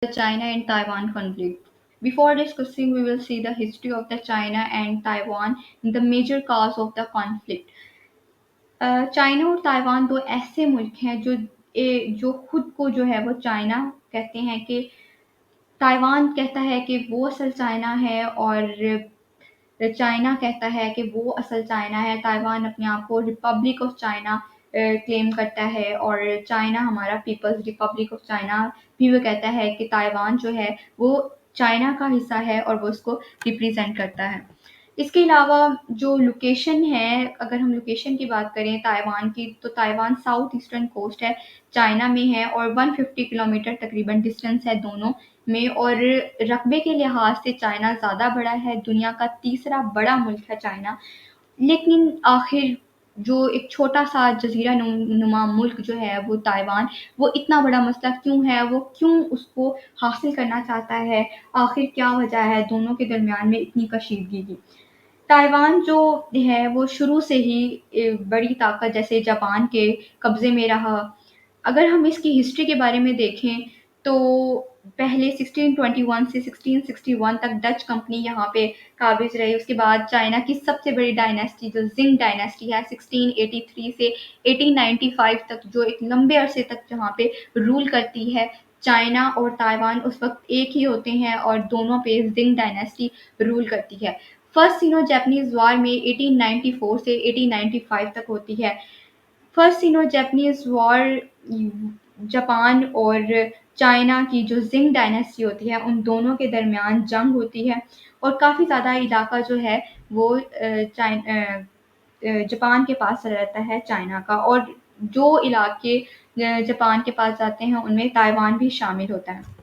The China and Taiwan conflict. Before discussing, we will see the history of the China and Taiwan, the major cause of the conflict. China और Taiwan दो ऐसे मुल्क हैं जो खुद को जो है वो चाइना कहते हैं कि ताइवान कहता है कि वो असल चाइना है और चाइना कहता है कि वो असल चाइना है। ताइवान अपने आप को रिपब्लिक ऑफ चाइना क्लेम करता है और चाइना हमारा पीपल्स रिपब्लिक ऑफ चाइना भी वो कहता है कि ताइवान जो है वो चाइना का हिस्सा है और वो उसको रिप्रेजेंट करता है। इसके अलावा जो लोकेशन है, अगर हम लोकेशन की बात करें ताइवान की, तो ताइवान साउथ ईस्टर्न कोस्ट है, चाइना में है और 150 किलोमीटर तकरीबन डिस्टेंस है दोनों में। और रकबे के लिहाज से चाइना ज़्यादा बड़ा है, दुनिया का तीसरा बड़ा मुल्क है चाइना। लेकिन आखिर जो एक छोटा सा जजीरा नुमा मुल्क जो है वो ताइवान, वो इतना बड़ा मसला क्यों है, वो क्यों उसको हासिल करना चाहता है, आखिर क्या वजह है दोनों के दरमियान में इतनी कशीदगी की। ताइवान जो है वो शुरू से ही बड़ी ताकत जैसे जापान के कब्जे में रहा। अगर हम इसकी हिस्ट्री के बारे में देखें तो पहले 1621 से 1661 तक डच कंपनी यहाँ पे काबिज रही। उसके बाद चाइना की सबसे बड़ी डायनेस्टी जो जिंग डायनेस्टी है 1683 से 1895 तक, जो एक लंबे अरसे तक जहाँ पे रूल करती है। चाइना और ताइवान उस वक्त एक ही होते हैं और दोनों पे जिंग डायनेस्टी रूल करती है। फर्स्ट सिनो जापानीज वॉर में 1894 से 1895 तक होती है। फर्स्ट सिनो जापानीज वॉर जापान और चाइना की जो जिंग डायनेस्टी होती है उन दोनों के दरमियान जंग होती है और काफ़ी ज़्यादा इलाका जो है वो जापान के पास रहता है चाइना का, और जो इलाके जापान के पास जाते हैं उनमें ताइवान भी शामिल होता है।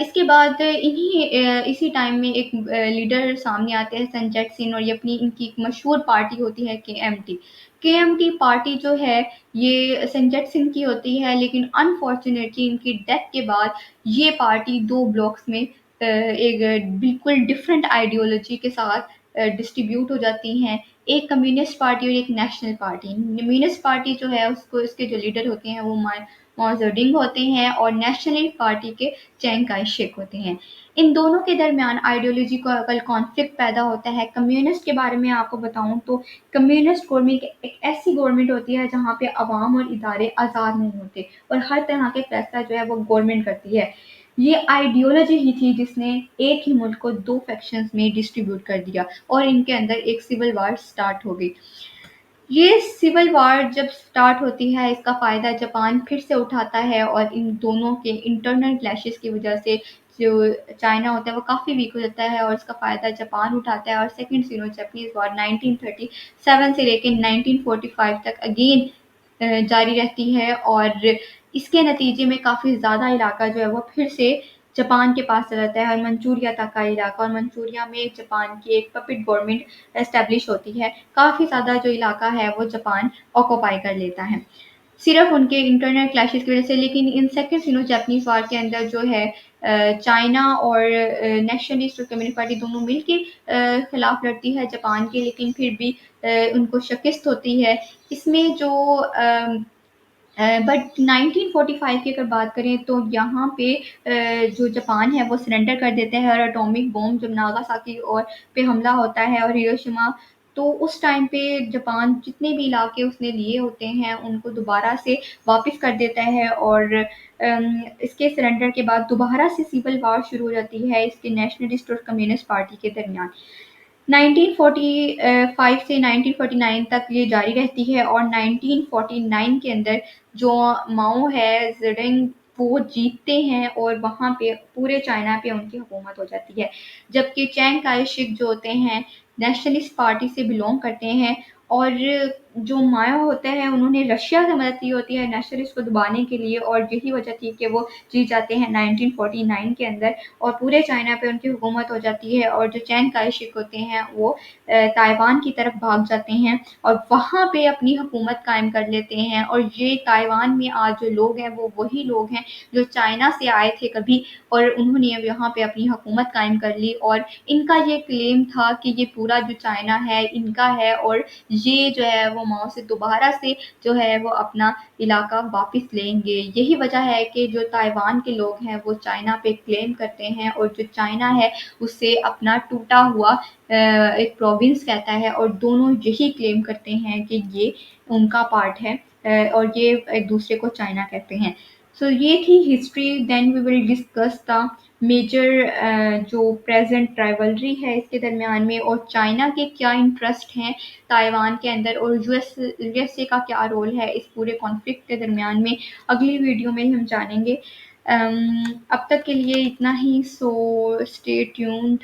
इसके बाद इसी टाइम में एक लीडर सामने आते हैं सन जैट सिन, और ये अपनी इनकी एक मशहूर पार्टी होती है केएमटी। केएमटी पार्टी जो है ये सन जैट सिंह की होती है, लेकिन अनफॉर्चुनेटली इनकी डेथ के बाद ये पार्टी दो ब्लॉक्स में एक बिल्कुल डिफरेंट आइडियोलॉजी के साथ डिस्ट्रीब्यूट हो जाती हैं। एक कम्युनिस्ट पार्टी और एक नेशनल पार्टी। कम्युनिस्ट पार्टी जो है उसको इसके जो लीडर होते हैं वो माओ जेडुंग होते हैं और नेशनल पार्टी के चैंग काई शेक होते हैं। इन दोनों के दरमियान आइडियोलॉजी का कल कॉन्फ्लिक्ट पैदा होता है। कम्युनिस्ट के बारे में आपको बताऊं तो कम्युनिस्ट गवर्नमेंट एक ऐसी गवर्नमेंट होती है जहाँ पे अवाम और इदारे आज़ाद नहीं होते और हर तरह के फैसला जो है वो गवर्नमेंट करती है। ये आइडियोलॉजी ही थी जिसने एक ही मुल्क को दो फैक्शंस में डिस्ट्रीब्यूट कर दिया और इनके अंदर एक सिविल वार स्टार्ट हो गई। ये सिविल वॉर जब स्टार्ट होती है इसका फ़ायदा जापान फिर से उठाता है और इन दोनों के इंटरनल क्लैशेस की वजह से जो चाइना होता है वो काफ़ी वीक हो जाता है और इसका फ़ायदा जापान उठाता है। और सेकंड सिनो जापानीज वॉर 1937 से लेकर 1945 तक अगेन जारी रहती है और इसके नतीजे में काफ़ी ज़्यादा इलाका जो है वो फिर से जापान के पास चला जाता है और मंचूरिया तक का इलाका, और मंचूरिया में जापान की एक पपेट गवर्नमेंट एस्टेब्लिश होती है। काफ़ी ज़्यादा जो इलाका है वो जापान ऑक्यूपाई कर लेता है सिर्फ उनके इंटरनल क्लैशेस की वजह से। लेकिन in second synonym Japanese war के अंदर जो है चाइना और नेशनलिस्ट और कम्युनिस्ट पार्टी दोनों मिलके खिलाफ लड़ती है जापान के, लेकिन फिर भी उनको शिकस्त होती है इसमें। जो बट 1945 की अगर बात करें तो यहाँ पे जो जापान है वो सरेंडर कर देते हैं और एटॉमिक बॉम्ब जब नागासाकी और पे हमला होता है और हिरोशिमा, तो उस टाइम पे जापान जितने भी इलाके उसने लिए होते हैं उनको दोबारा से वापस कर देता है और इसके सरेंडर के बाद दोबारा से सिविल वार शुरू हो जाती है इसके नेशनलिस्ट और कम्युनिस्ट पार्टी के दरमियान। 1945 से 1949 तक ये जारी रहती है और 1949 के अंदर जो माओ है जेडिंग वो जीतते हैं और वहाँ पे पूरे चाइना पे उनकी हुकूमत हो जाती है। जबकि चैंग काई शेक जो होते हैं नेशनलिस्ट पार्टी से बिलोंग करते हैं और जो माओ होते हैं उन्होंने रशिया से मदद ली होती है नेशनलिस्ट को दबाने के लिए, और यही वजह थी कि वो जीत जाते हैं 1949 के अंदर और पूरे चाइना पे उनकी हुकूमत हो जाती है। और जो चैंग काई शेक होते हैं वो ताइवान की तरफ भाग जाते हैं और वहाँ पे अपनी हुकूमत कायम कर लेते हैं। और ये ताइवान में आज जो लोग हैं वो वही लोग हैं जो चाइना से आए थे कभी और उन्होंने यहाँ पे अपनी हुकूमत कायम कर ली। और इनका ये क्लेम था कि ये पूरा जो चाइना है इनका है और ये जो है वो माओ से दोबारा से जो है वो अपना इलाका वापस लेंगे। यही वजह है कि जो ताइवान के लोग हैं वो चाइना पे क्लेम करते हैं, और जो चाइना है उसे अपना टूटा हुआ एक प्रोविंस कहता है, और दोनों यही क्लेम करते हैं कि ये उनका पार्ट है, और ये एक दूसरे को चाइना कहते हैं। सो ये थी history. Then we will discuss the major जो प्रेजेंट राइवलरी है इसके दरमियान में, और चाइना के क्या इंटरेस्ट हैं ताइवान के अंदर, और यूएसए का क्या रोल है इस पूरे कॉन्फ्लिक्ट के दरमियान में, अगली वीडियो में हम जानेंगे। अब तक के लिए इतना ही। So stay tuned.